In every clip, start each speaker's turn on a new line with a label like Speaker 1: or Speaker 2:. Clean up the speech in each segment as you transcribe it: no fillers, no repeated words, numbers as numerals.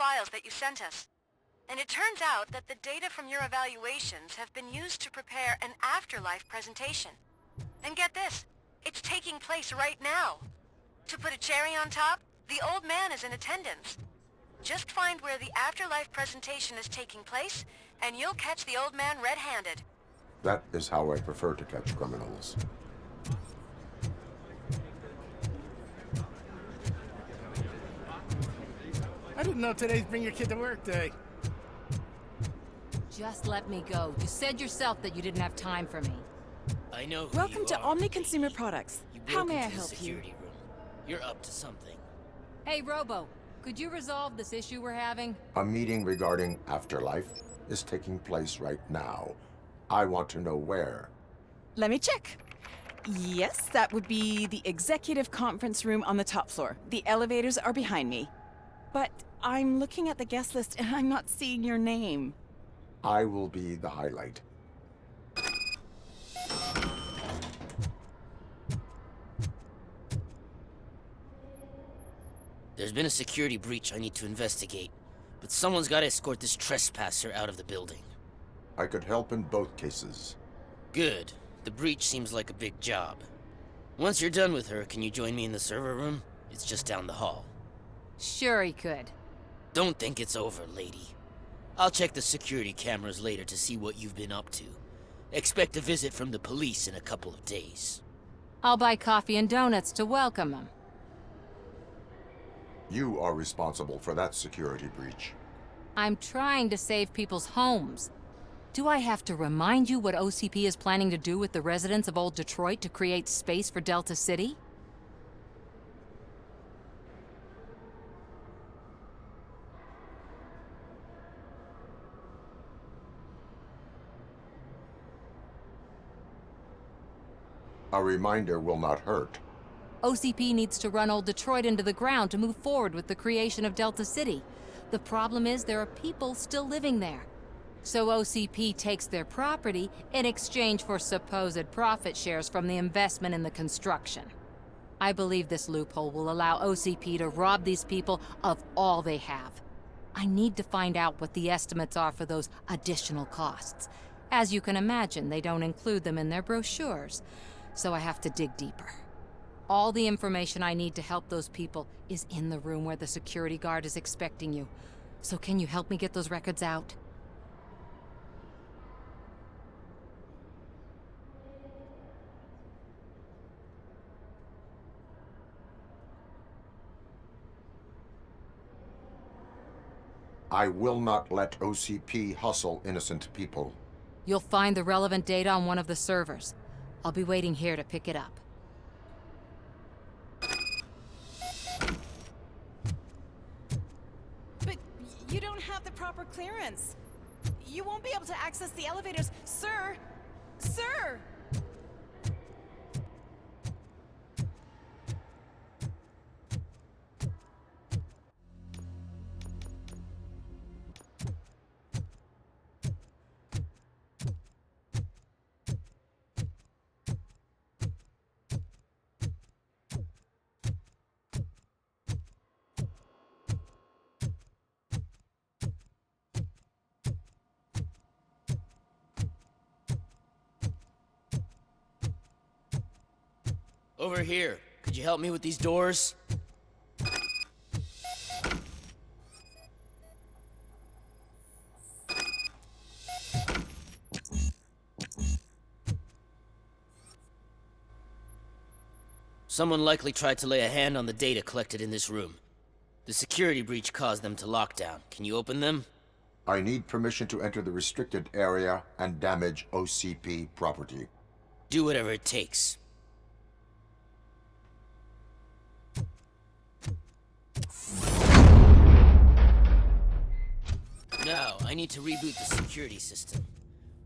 Speaker 1: files that you sent us. And it turns out that the data from your evaluations have been used to prepare an afterlife presentation. And get this, it's taking place right now. To put a cherry on top, the old man is in attendance. Just find where the afterlife presentation is taking place, and you'll catch the old man red-handed.
Speaker 2: That is how I prefer to catch criminals.
Speaker 3: I didn't know today's Bring Your Kid to Work Day.
Speaker 4: Just let me go. You said yourself that you didn't have time for me.
Speaker 5: I know who
Speaker 6: Welcome
Speaker 5: you
Speaker 6: to
Speaker 5: are,
Speaker 6: Omni Consumer Products.
Speaker 5: You
Speaker 6: How
Speaker 5: broke
Speaker 6: may I
Speaker 5: into the
Speaker 6: help you?
Speaker 5: security room. You're up to something.
Speaker 4: Hey, Robo, could you resolve this issue we're having?
Speaker 2: A meeting regarding afterlife is taking place right now. I want to know where.
Speaker 6: Let me check. Yes, that would be the executive conference room on the top floor. The elevators are behind me. But I'm looking at the guest list and I'm not seeing your name.
Speaker 2: I will be the highlight.
Speaker 5: There's been a security breach I need to investigate, but someone's got to escort this trespasser out of the building.
Speaker 2: I could help in both cases.
Speaker 5: Good. The breach seems like a big job. Once you're done with her, can you join me in the server room? It's just down the hall.
Speaker 4: Sure he could.
Speaker 5: Don't think it's over, lady. I'll check the security cameras later to see what you've been up to. Expect a visit from the police in a couple of days.
Speaker 4: I'll buy coffee and donuts to welcome him.
Speaker 2: You are responsible for that security breach.
Speaker 4: I'm trying to save people's homes. Do I have to remind you what OCP is planning to do with the residents of Old Detroit to create space for Delta City?
Speaker 2: A reminder will not hurt.
Speaker 4: OCP needs to run Old Detroit into the ground to move forward with the creation of Delta City. The problem is there are people still living there. So OCP takes their property in exchange for supposed profit shares from the investment in the construction. I believe this loophole will allow OCP to rob these people of all they have. I need to find out what the estimates are for those additional costs. As you can imagine, they don't include them in their brochures, so I have to dig deeper. All the information I need to help those people is in the room where the security guard is expecting you. So can you help me get those records out?
Speaker 2: I will not let OCP hustle innocent people.
Speaker 4: You'll find the relevant data on one of the servers. I'll be waiting here to pick it up.
Speaker 6: But you don't have the proper clearance. You won't be able to access the elevators. Sir! Sir!
Speaker 5: Over here. Could you help me with these doors? Someone likely tried to lay a hand on the data collected in this room. The security breach caused them to lock down. Can you open them?
Speaker 2: I need permission to enter the restricted area and damage OCP property.
Speaker 5: Do whatever it takes. Now, I need to reboot the security system.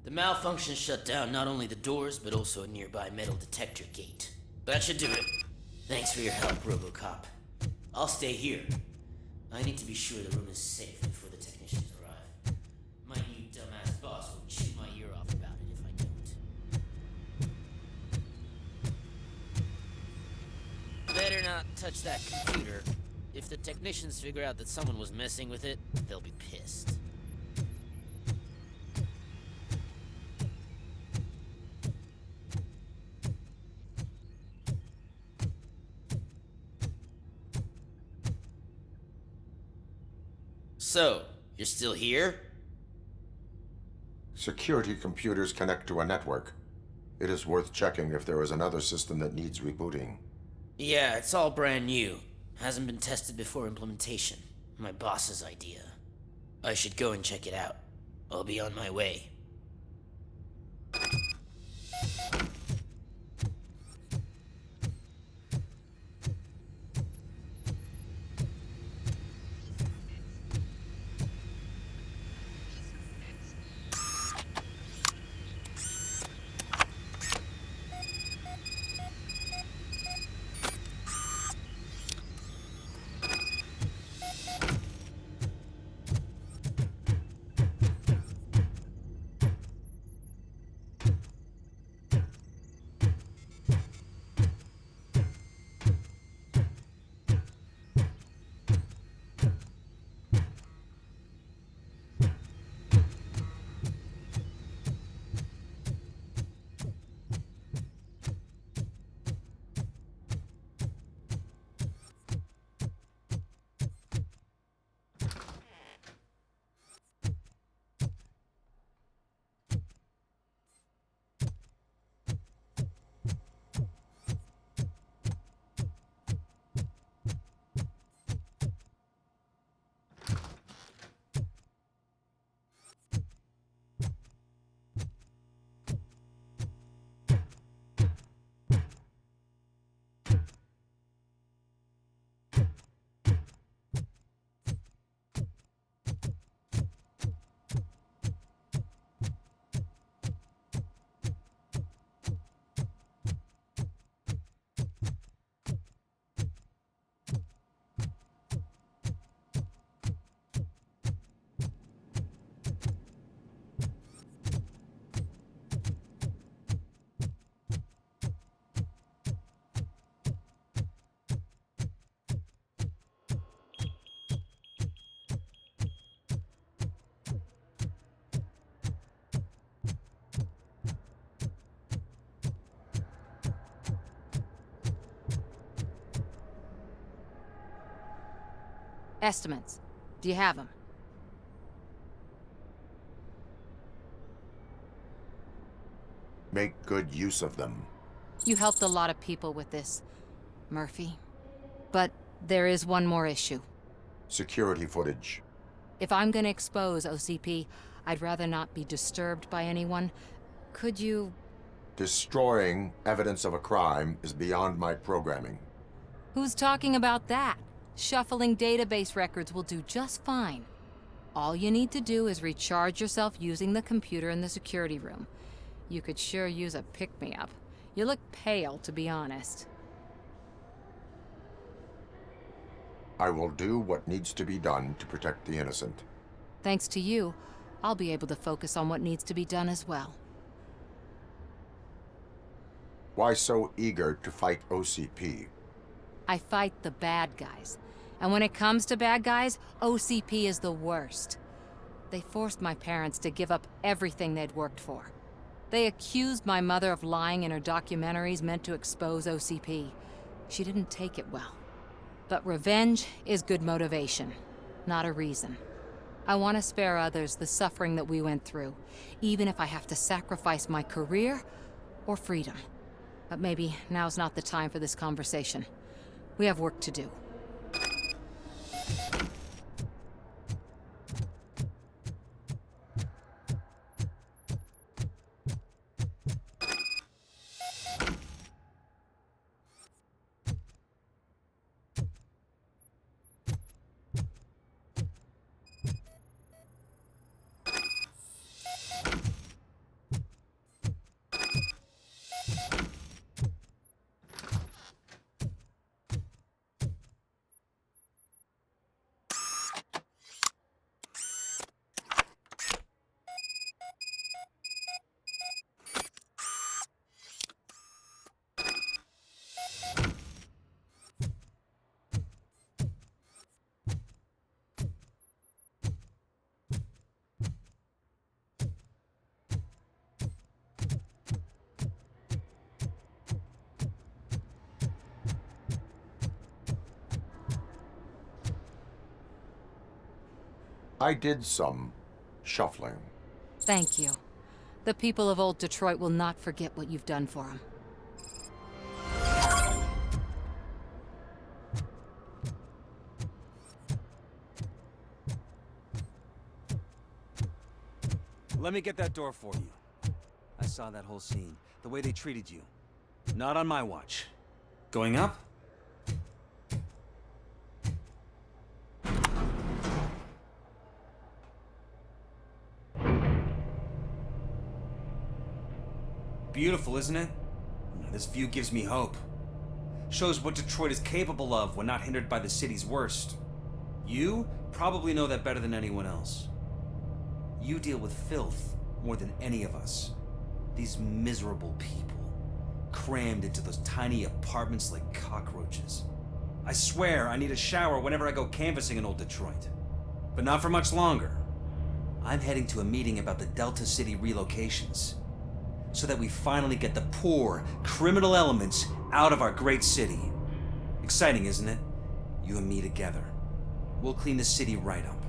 Speaker 5: The malfunction shut down not only the doors, but also a nearby metal detector gate. That should do it. Thanks for your help, Robocop. I'll stay here. I need to be sure the room is safe before the technicians arrive. My new dumbass boss will chew my ear off about it if I don't. Better not touch that computer. If the technicians figure out that someone was messing with it, They'll be pissed. So, you're still here?
Speaker 2: Security computers connect to a network. It is worth checking if there is another system that needs rebooting.
Speaker 5: Yeah, it's all brand new. Hasn't been tested before implementation. My boss's idea. I should go and check it out. I'll be on my way.
Speaker 4: Estimates. Do you have them?
Speaker 2: Make good use of them.
Speaker 4: You helped a lot of people with this, Murphy. But there is one more issue.
Speaker 2: Security footage.
Speaker 4: If I'm gonna expose OCP, I'd rather not be disturbed by anyone. Could you...
Speaker 2: Destroying evidence of a crime is beyond my programming.
Speaker 4: Who's talking about that? Shuffling database records will do just fine. All you need to do is recharge yourself using the computer in the security room. You could sure use a pick-me-up. You look pale, to be honest.
Speaker 2: I will do what needs to be done to protect the innocent.
Speaker 4: Thanks to you, I'll be able to focus on what needs to be done as well.
Speaker 2: Why so eager to fight OCP?
Speaker 4: I fight the bad guys. And when it comes to bad guys, OCP is the worst. They forced my parents to give up everything they'd worked for. They accused my mother of lying in her documentaries meant to expose OCP. She didn't take it well. But revenge is good motivation, not a reason. I want to spare others the suffering that we went through, even if I have to sacrifice my career or freedom. But maybe now's not the time for this conversation. We have work to do.
Speaker 2: I did some shuffling.
Speaker 4: Thank you. The people of Old Detroit will not forget what you've done for them.
Speaker 7: Let me get that door for you. I saw that whole scene. The way they treated you. Not on my watch. Going up? Beautiful, isn't it? This view gives me hope. Shows what Detroit is capable of when not hindered by the city's worst. You probably know that better than anyone else. You deal with filth more than any of us. These miserable people, crammed into those tiny apartments like cockroaches. I swear I need a shower whenever I go canvassing in Old Detroit. But not for much longer. I'm heading to a meeting about the Delta City relocations, so that we finally get the poor, criminal elements out of our great city. Exciting, isn't it? You and me together. We'll clean the city right up.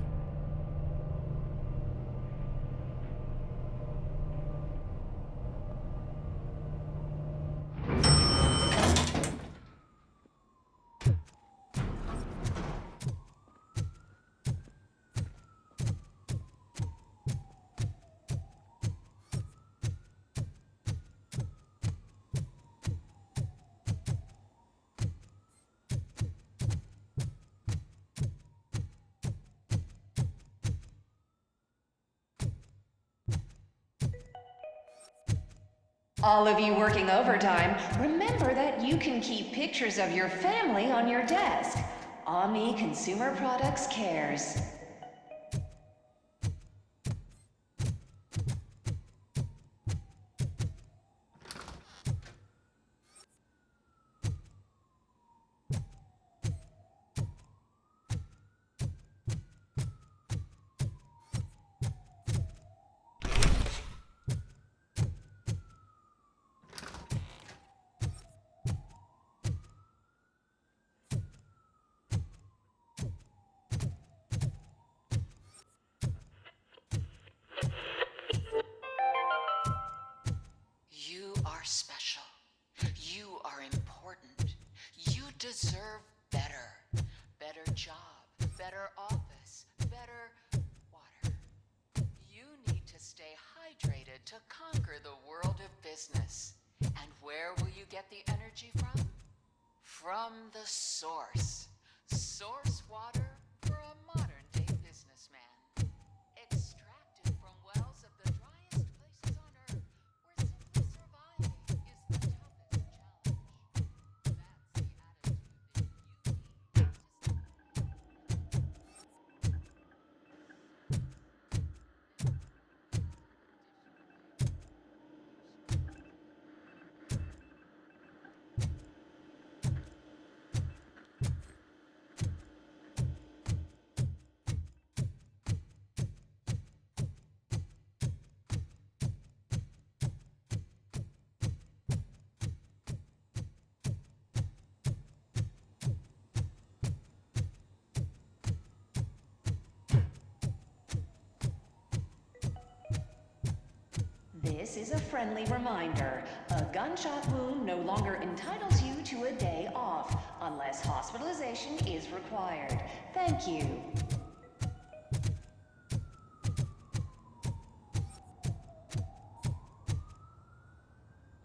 Speaker 8: All of you working overtime, remember that you can keep pictures of your family on your desk. Omni Consumer Products cares.
Speaker 9: You are special. You are important. You deserve better. Better job, better office, better water. You need to stay hydrated to conquer the world of business. And where will you get the energy from? From the source. Source water for a modern-day businessman. Extracted from wells of the driest places on Earth, where simply surviving is the toughest challenge. That's the attitude that you need to step.
Speaker 8: This is a friendly reminder. A gunshot wound no longer entitles you to a day off, unless hospitalization is required. Thank you.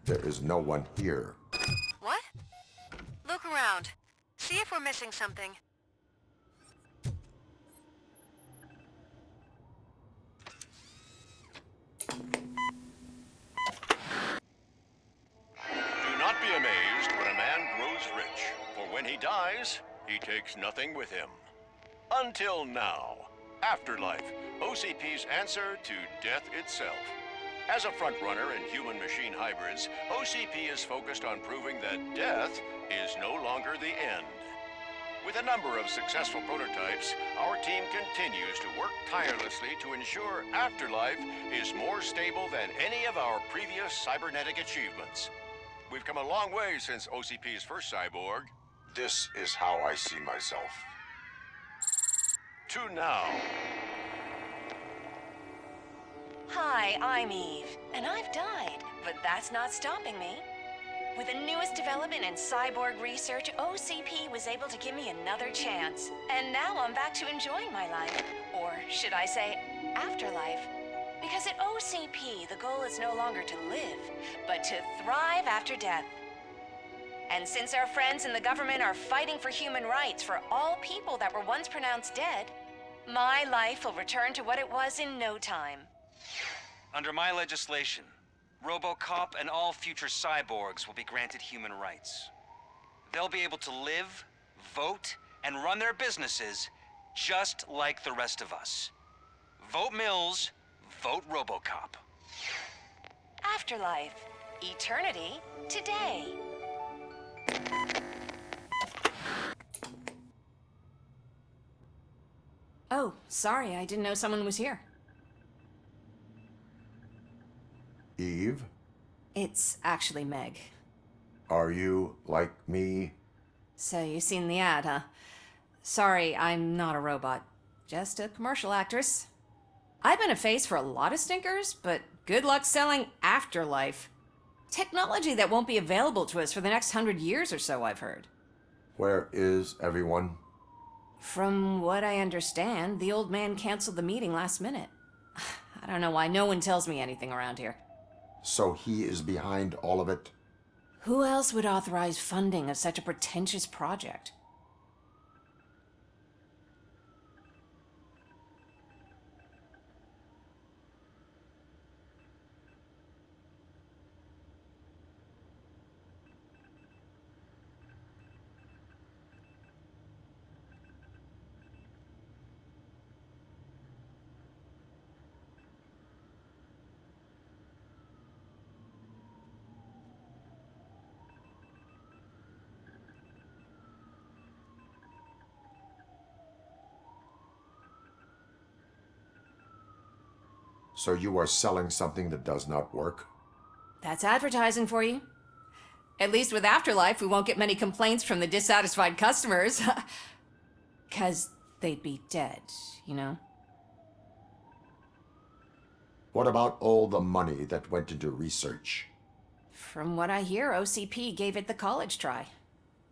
Speaker 2: There is no one here.
Speaker 1: What? Look around. See if we're missing something.
Speaker 10: Do not be amazed when a man grows rich, for when he dies, he takes nothing with him. Until now. Afterlife, OCP's answer to death itself. As a frontrunner in human-machine hybrids, OCP is focused on proving that death is no longer the end. With a number of successful prototypes, our team continues to work tirelessly to ensure Afterlife is more stable than any of our previous cybernetic achievements. We've come a long way since OCP's first cyborg.
Speaker 2: This is how I see myself.
Speaker 10: To now.
Speaker 8: Hi, I'm Eve, and I've died, but that's not stopping me. With the newest development in cyborg research, OCP was able to give me another chance. And now I'm back to enjoying my life. Or should I say, afterlife. Because at OCP, the goal is no longer to live, but to thrive after death. And since our friends in the government are fighting for human rights for all people that were once pronounced dead, my life will return to what it was in no time.
Speaker 7: Under my legislation, Robocop and all future cyborgs will be granted human rights. They'll be able to live, vote, and run their businesses just like the rest of us. Vote Mills, vote Robocop.
Speaker 8: Afterlife. Eternity. Today. Oh, sorry, I didn't know someone was here.
Speaker 2: Eve,
Speaker 8: It's actually Meg.
Speaker 2: are you like me?
Speaker 8: So you've seen the ad, huh? Sorry, I'm not a robot. Just a commercial actress. I've been a face for a lot of stinkers, but good luck selling Afterlife. Technology that won't be available to us for the next 100 years or so, I've heard.
Speaker 2: Where is everyone?
Speaker 8: From what I understand, the old man canceled the meeting last minute. I don't know why no one tells me anything around here.
Speaker 2: So he is behind all of it?
Speaker 8: Who else would authorize funding of such a pretentious project?
Speaker 2: So you are selling something that does not work?
Speaker 8: That's advertising for you. At least with Afterlife, we won't get many complaints from the dissatisfied customers. 'Cause they'd be dead, you know?
Speaker 2: What about all the money that went into research?
Speaker 8: From what I hear, OCP gave it the college try.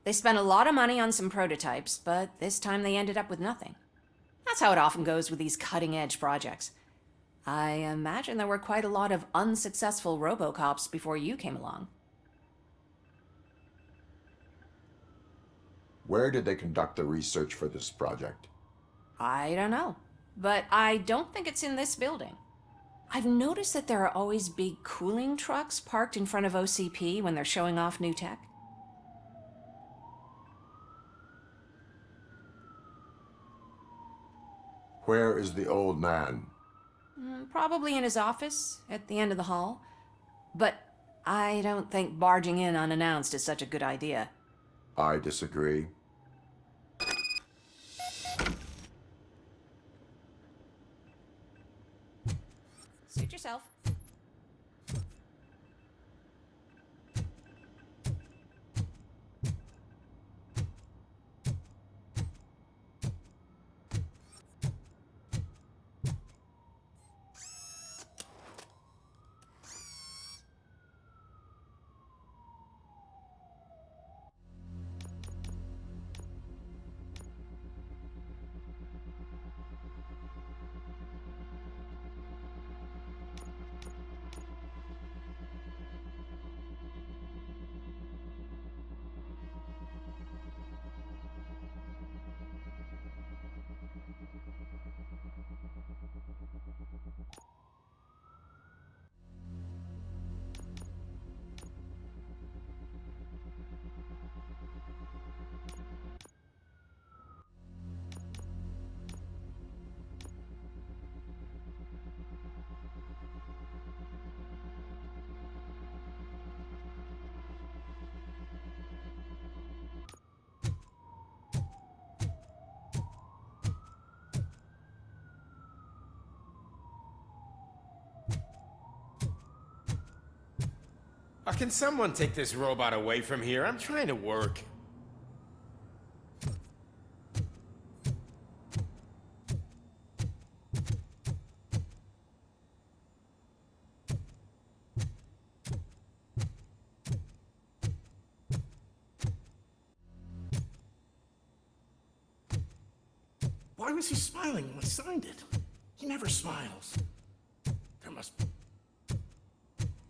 Speaker 8: They spent a lot of money on some prototypes, but this time they ended up with nothing. That's how it often goes with these cutting-edge projects. I imagine there were quite a lot of unsuccessful Robocops before you came along.
Speaker 2: Where did they conduct the research for this project?
Speaker 8: I don't know, but I don't think it's in this building. I've noticed that there are always big cooling trucks parked in front of OCP when they're showing off new tech.
Speaker 2: Where is the old man?
Speaker 8: Probably in his office, at the end of the hall. But I don't think barging in unannounced is such a good idea.
Speaker 2: I disagree.
Speaker 8: Suit yourself.
Speaker 3: Can someone take this robot away from here? I'm trying to work.
Speaker 11: Why was he smiling when I signed it? He never smiles. There must be...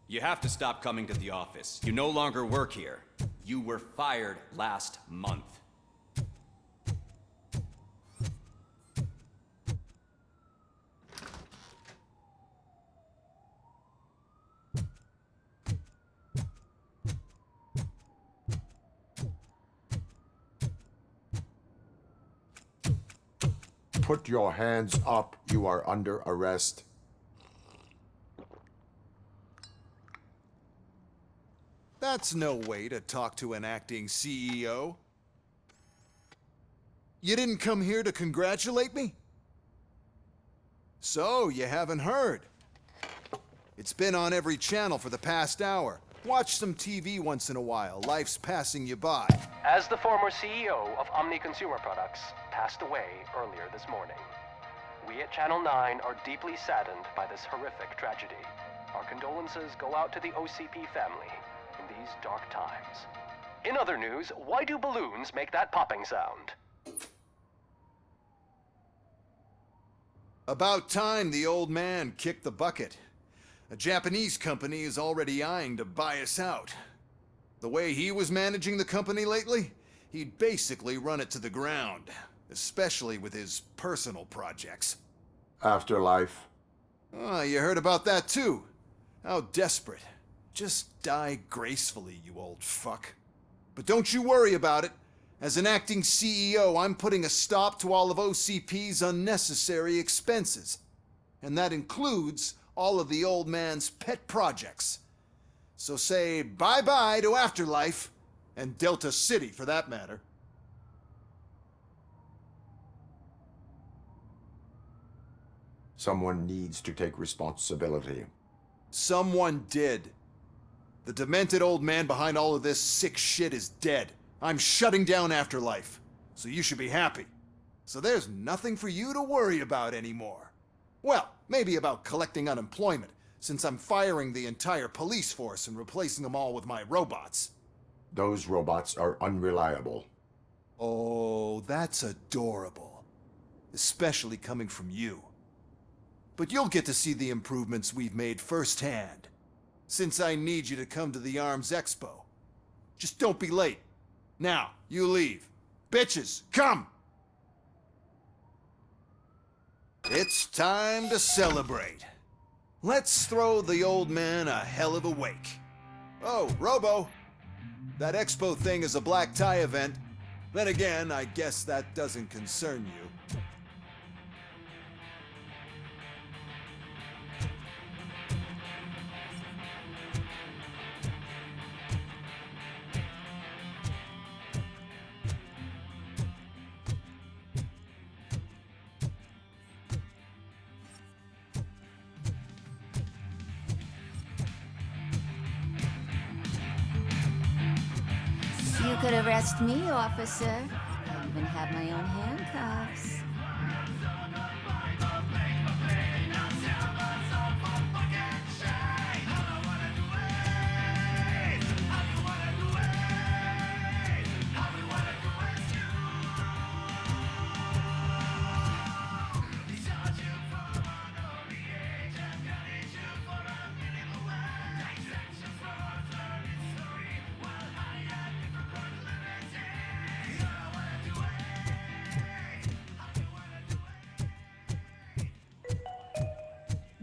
Speaker 7: You have to stop coming to the office. You no longer work here. You were fired last month.
Speaker 2: Put your hands up. You are under arrest.
Speaker 12: That's no way to talk to an acting CEO. You didn't come here to congratulate me? So, you haven't heard. It's been on every channel for the past hour. Watch some TV once in a while. Life's passing you by.
Speaker 13: As the former CEO of Omni Consumer Products passed away earlier this morning, we at Channel 9 are deeply saddened by this horrific tragedy. Our condolences go out to the OCP family in these dark times. In other news, why do balloons make that popping sound?
Speaker 12: About time the old man kicked the bucket. A Japanese company is already eyeing to buy us out. The way he was managing the company lately, he'd basically run it to the ground, especially with his personal projects.
Speaker 2: Afterlife.
Speaker 12: Oh, you heard about that too. How desperate. Just die gracefully, you old fuck. But don't you worry about it. As an acting CEO, I'm putting a stop to all of OCP's unnecessary expenses. And that includes all of the old man's pet projects. So say bye-bye to Afterlife, and Delta City for that matter.
Speaker 2: Someone needs to take responsibility.
Speaker 12: Someone did. The demented old man behind all of this sick shit is dead. I'm shutting down Afterlife, so you should be happy. So there's nothing for you to worry about anymore. Well, maybe about collecting unemployment, since I'm firing the entire police force and replacing them all with my robots.
Speaker 2: Those robots are unreliable.
Speaker 12: Oh, that's adorable. Especially coming from you. But you'll get to see the improvements we've made firsthand, since I need you to come to the ARMS Expo. Just don't be late. Now, you leave. Bitches, come! It's time to celebrate. Let's throw the old man a hell of a wake. Oh, Robo! That expo thing is a black tie event. Then again, I guess that doesn't concern you.
Speaker 14: You could arrest me, officer. I even have my own handcuffs.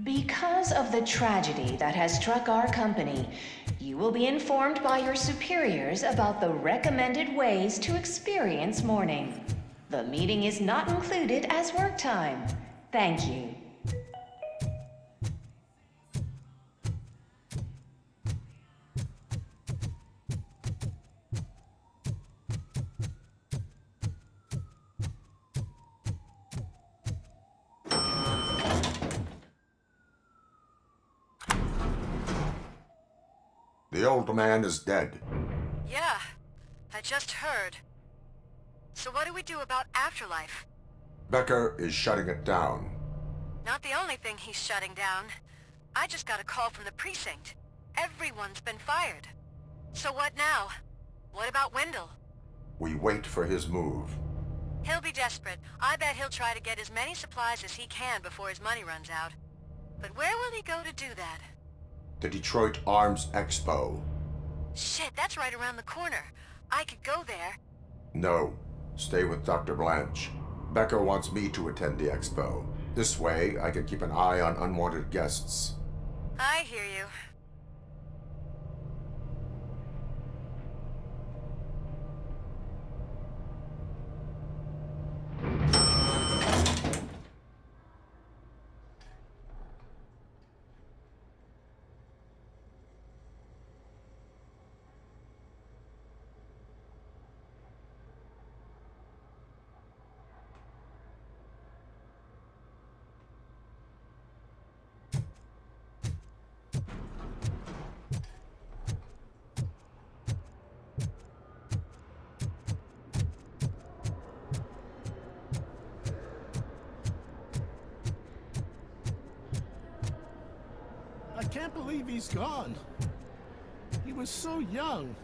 Speaker 8: Because of the tragedy that has struck our company, you will be informed by your superiors about the recommended ways to experience mourning. The meeting is not included as work time. Thank you.
Speaker 2: The old man is dead.
Speaker 1: Yeah, I just heard. So what do we do about Afterlife?
Speaker 2: Becker is shutting it down.
Speaker 1: Not the only thing he's shutting down. I just got a call from the precinct. Everyone's been fired. So what now? What about Wendell?
Speaker 2: We wait for his move.
Speaker 1: He'll be desperate. I bet he'll try to get as many supplies as he can before his money runs out. But where will he go to do that?
Speaker 2: The Detroit Arms Expo.
Speaker 1: Shit, that's right around the corner. I could go there.
Speaker 2: No. Stay with Dr. Blanche. Becker wants me to attend the expo. This way, I can keep an eye on unwanted guests.
Speaker 1: I hear you.
Speaker 11: I can't believe he's gone. He was so young.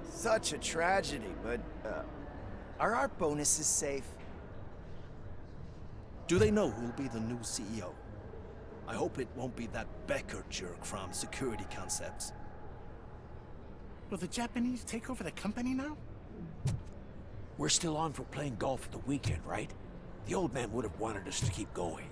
Speaker 15: Such a tragedy, but, are our bonuses safe?
Speaker 16: Do they know who'll be the new CEO? I hope it won't be that Becker jerk from Security Concepts.
Speaker 11: Will the Japanese take over the company now?
Speaker 17: We're still on for playing golf at the weekend, right? The old man would have wanted us to keep going.